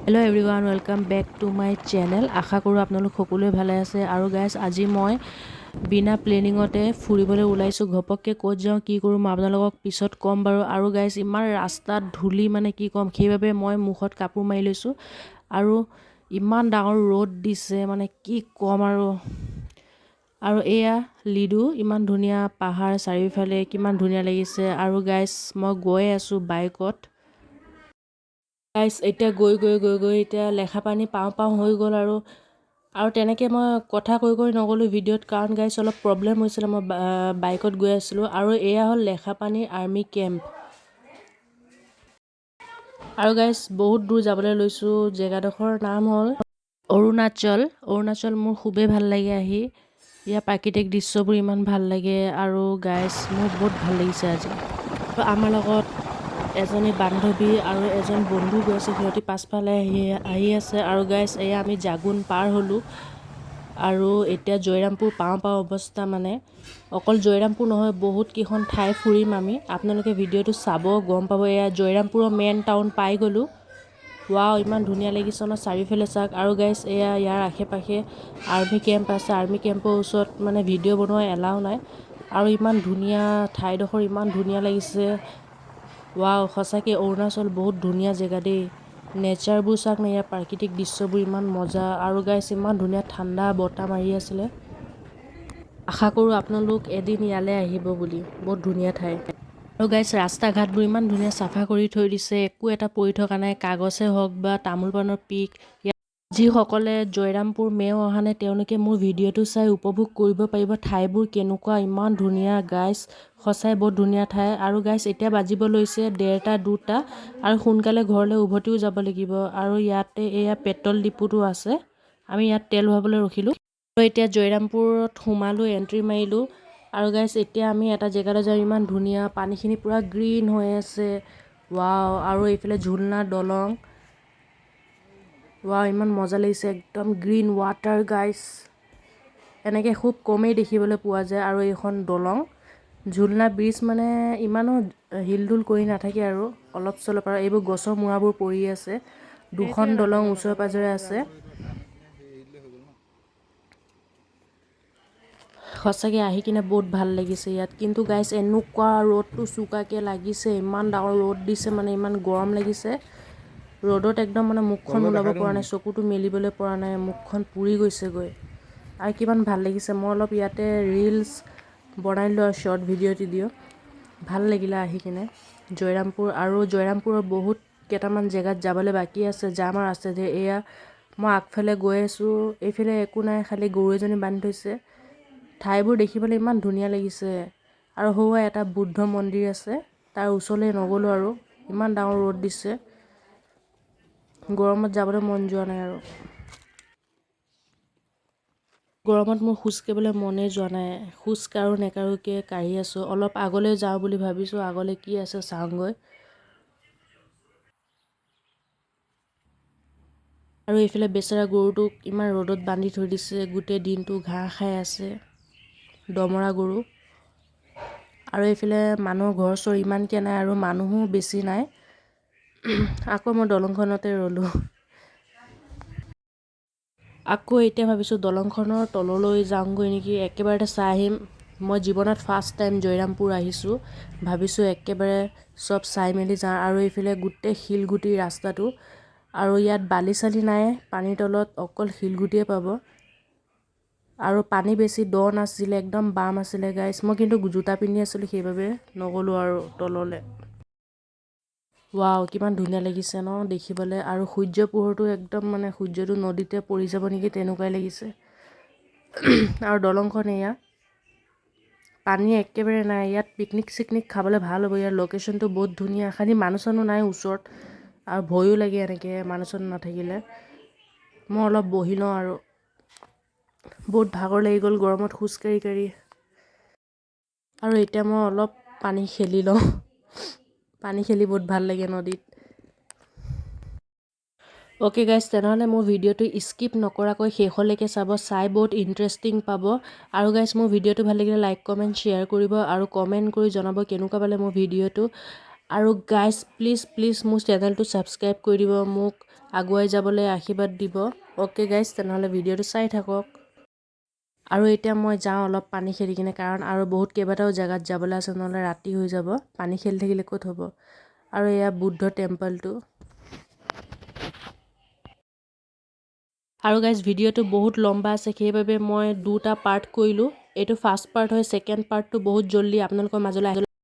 Hello' everyone, welcome back to my channel. আশা কৰোঁ আপোনালোক সকলোৱে ভালে আছে। আৰু গাইজ, আজি মই বিনা প্লেনিঙতে ফুৰিবলৈ ওলাইছোঁ। ঘপককৈ ক'ত যাওঁ, কি কৰোঁ মই আপোনালোকক পিছত ক'ম বাৰু। আৰু গাইজ, ইমান ৰাস্তাত ধূলি মানে কি ক'ম, সেইবাবে মই মুখত কাপোৰ মাৰি লৈছোঁ। আৰু ইমান ডাঙৰ ৰ'দ দিছে মানে কি ক'ম আৰু এয়া লিডু, ইমান ধুনীয়া পাহাৰ চাৰিওফালে, কিমান ধুনীয়া লাগিছে। আৰু গাইজ, মই গৈ আছোঁ বাইকত। গাইজ, এতিয়া গৈ এতিয়া লেখা পানী পাওঁ হৈ গ'ল। আৰু তেনেকৈ মই কথা কৈ নগ'লোঁ ভিডিঅ'ত, কাৰণ গাইজ অলপ প্ৰব্লেম হৈছিলে। মই বাইকত গৈ আছিলোঁ। আৰু এয়া হ'ল লেখা পানী আৰ্মি কেম্প। আৰু গাইজ, বহুত দূৰ যাবলৈ লৈছোঁ। জেগাডোখৰৰ নাম হ'ল অৰুণাচল। মোৰ খুবেই ভাল লাগে আহি। ইয়াৰ প্ৰাকৃতিক দৃশ্যবোৰ ইমান ভাল লাগে। আৰু গাইজ, মোৰ বহুত ভাল লাগিছে আজি। আমাৰ লগত এজনী বান্ধৱী আৰু এজন বন্ধু গৈ আছে, সিহঁতি পাছফালে আহি আছে। আৰু গাইজ, এয়া আমি জাগুন পাৰ হ'লোঁ। আৰু এতিয়া জয়ৰামপুৰ পাওঁ অৱস্থা মানে। অকল জয়ৰামপুৰ নহয়, বহুত কেইখন ঠাই ফুৰিম আমি। আপোনালোকে ভিডিঅ'টো চাব, গম পাব। এয়া জয়ৰামপুৰৰ মেইন টাউন পাই গ'লোঁ। ৱাও, ইমান ধুনীয়া লাগিছে ন, চাৰিওফালে চাওক। আৰু গাইজ, এয়া ইয়াৰ আশে পাশে আৰ্মি কেম্প আছে। আৰ্মি কেম্পৰ ওচৰত মানে ভিডিঅ' বনোৱা এলাও নাই। আৰু ইমান ধুনীয়া ঠাইডোখৰ, ইমান ধুনীয়া লাগিছে। ৱাও, সঁচাকৈ অৰুণাচল বহুত ধুনীয়া জেগা দেই। নেচাৰবোৰ চাওক না, ইয়াৰ প্ৰাকৃতিক দৃশ্যবোৰ ইমান মজা। আৰু গাইজ, ইমান ধুনীয়া ঠাণ্ডা বতাহ মাৰি আছিলে। আশা কৰোঁ আপোনালোক এদিন ইয়ালৈ আহিব বুলি। বহুত ধুনীয়া ঠাই। আৰু গাইজ, ৰাস্তা ঘাটবোৰ ইমান ধুনীয়া চাফা কৰি থৈ দিছে। একো এটা পৰি থকা নাই, কাগজে হওক বা তামোল পাণৰ পিক। যিসকলে জয়ৰামপুৰ মেও অহা নাই, তেওঁলোকে মোৰ ভিডিঅ'টো চাই উপভোগ কৰিব পাৰিব। ঠাইবোৰ কেনেকুৱা, ইমান ধুনীয়া গাইজ, সঁচাই বহুত ধুনীয়া ঠাই। আৰু গাইজ, এতিয়া বাজিব লৈছে 1:30, 2টা। আৰু সোনকালে ঘৰলৈ উভতিও যাব লাগিব। আৰু ইয়াতে এয়া পেট্ৰল ডিপুটো আছে, আমি ইয়াত তেল ভৰাবলৈ ৰখিলোঁ। আৰু এতিয়া জয়ৰামপুৰত সোমালোঁ, এণ্ট্ৰি মাৰিলোঁ। আৰু গাইজ, এতিয়া আমি এটা জেগালৈ যাওঁ, ইমান ধুনীয়া, পানীখিনি পূৰা গ্ৰীণ হৈ আছে। ৱাও, আৰু এইফালে ঝুলনা দলং। ৱাও, ইমান মজা লাগিছে, একদম গ্ৰীণ ৱাটাৰ গাইজ। এনেকৈ খুব কমেই দেখিবলৈ পোৱা যায়। আৰু এইখন দলং, ঝুলনা ব্ৰিজ, মানে ইমানো হিলডুল কৰি নাথাকে আৰু অলপ চলপ। আৰু এইবোৰ গছৰ মূৰাবোৰ পৰি আছে। দুখন দলং ওচৰে পাঁজৰে আছে। সঁচাকৈ আহি কিনে বহুত ভাল লাগিছে ইয়াত। কিন্তু গাইজ, এনেকুৱা ৰ'দটো চোকাকৈ লাগিছে, ইমান ডাঙৰ ৰ'দ দিছে মানে, ইমান গৰম লাগিছে। ৰ'দত একদম মানে মুখখন ওলাব পৰা নাই, চকুটো মেলিবলৈ পৰা নাই, মুখখন পুৰি গৈছেগৈ। আৰু কিমান ভাল লাগিছে। মই অলপ ইয়াতে ৰিলচ বনাই দিলোঁ আৰু শ্বৰ্ট ভিডিঅ'। ভাল লাগিলে আহি কিনে জয়ৰামপুৰ। আৰু জয়ৰামপুৰৰ বহুত কেইটামান জেগাত যাবলৈ বাকী আছে, যাম আৰু আছে যে। এয়া মই আগফালে গৈ আছোঁ, এইফালে একো নাই, খালি গৰু এজনী বান্ধি থৈছে। ঠাইবোৰ দেখিবলৈ ইমান ধুনীয়া লাগিছে। আৰু সৌৱা এটা বুদ্ধ মন্দিৰ আছে, তাৰ ওচৰলৈ নগ'লোঁ আৰু ইমান ডাঙৰ ৰ'দ দিছে, গৰমত যাবলৈ মন যোৱা নাই। আৰু গৰমত মোৰ খোজ কাঢ়িবলৈ মনেই যোৱা নাই। খোজ নেকাঢ়োকৈ কাঢ়ি আছোঁ। অলপ আগলৈ যাওঁ বুলি ভাবিছোঁ, আগলৈ কি আছে চাওঁগৈ। আৰু এইফালে বেচেৰা গৰুটোক ইমান ৰ'দত বান্ধি থৈ দিছে, গোটেই দিনটো ঘাঁহ খাই আছে, দমৰা গৰু। আৰু এইফালে মানুহৰ ঘৰ চৰ ইমানকৈ নাই, আৰু মানুহো বেছি নাই। আকৌ মই দলংখনতে ৰ'লোঁ। আকৌ এতিয়া ভাবিছোঁ দলংখনৰ তললৈ যাওঁগৈ নেকি, একেবাৰতে চাই আহিম। মই জীৱনত ফাৰ্ষ্ট টাইম জয়ৰামপুৰ আহিছোঁ, ভাবিছোঁ একেবাৰে চব চাই মেলি যাওঁ। আৰু এইফালে গোটেই শিলগুটি ৰাস্তাটো, আৰু ইয়াত বালি চালি নাই, পানীৰ তলত অকল শিলগুটিয়ে পাব। আৰু পানী বেছি দ নাছিলে, একদম বাম আছিলে গাইজ। মই কিন্তু জোতা পিন্ধি আছিলোঁ, সেইবাবে নগ'লোঁ আৰু তললৈ। ৱাও, কিমান ধুনীয়া লাগিছে ন দেখিবলৈ। আৰু সূৰ্য পোহৰটো একদম মানে সূৰ্যটো নদীতে পৰি যাব নেকি, তেনেকুৱাই লাগিছে। আৰু দলংখন এয়া, পানী একেবাৰে নাই। ইয়াত পিকনিক চিকনিক খাবলৈ ভাল হ'ব। ইয়াৰ লোকেশ্যনটো বহুত ধুনীয়া, খালি মানুহ চানুহ নাই ওচৰত, আৰু ভয়ো লাগে এনেকৈ মানুহ চানুহ নাথাকিলে। মই অলপ বহি লওঁ, আৰু বহুত ভাগৰ লাগি গ'ল গৰমত খোজ কাঢ়ি। আৰু এতিয়া মই অলপ পানী খেলি লওঁ। পানী খেলি বহুত ভাল লাগে নদীত। অ'কে গাইজ, তেনেহ'লে মোৰ ভিডিঅ'টো স্কিপ নকৰাকৈ শেষলৈকে চাই বহুত ইণ্টাৰেষ্টিং পাব। আৰু গাইজ, মোৰ ভিডিঅ'টো ভাল লাগিলে লাইক কমেণ্ট শ্বেয়াৰ কৰিব, আৰু কমেণ্ট কৰি জনাব কেনেকুৱা পালে মোৰ ভিডিঅ'টো। আৰু গাইজ প্লিজ মোৰ চেনেলটো ছাবস্ক্ৰাইব কৰি দিব, মোক আগুৱাই যাবলৈ আশীৰ্বাদ দিব। অ'কে গাইজ, তেনেহ'লে ভিডিঅ'টো চাই থাকক। আৰু এতিয়া মই যাওঁ অলপ পানী খেলি কিনে, কাৰণ আৰু বহুত কেইবাটাও জেগাত যাবলৈ আছে, নহ'লে ৰাতি হৈ যাব। পানী খেলি থাকিলে ক'ত হ'ব। আৰু এয়া বুদ্ধ টেম্পলটো। আৰু গাইজ ভিডিঅ'টো বহুত লম্বা আছে, সেইবাবে মই 2টা পাৰ্ট কৰিলোঁ। এইটো ফাৰ্ষ্ট পাৰ্ট হয়, ছেকেণ্ড পাৰ্টটো বহুত জল্দি আপোনালোকৰ মাজলৈ আহিব।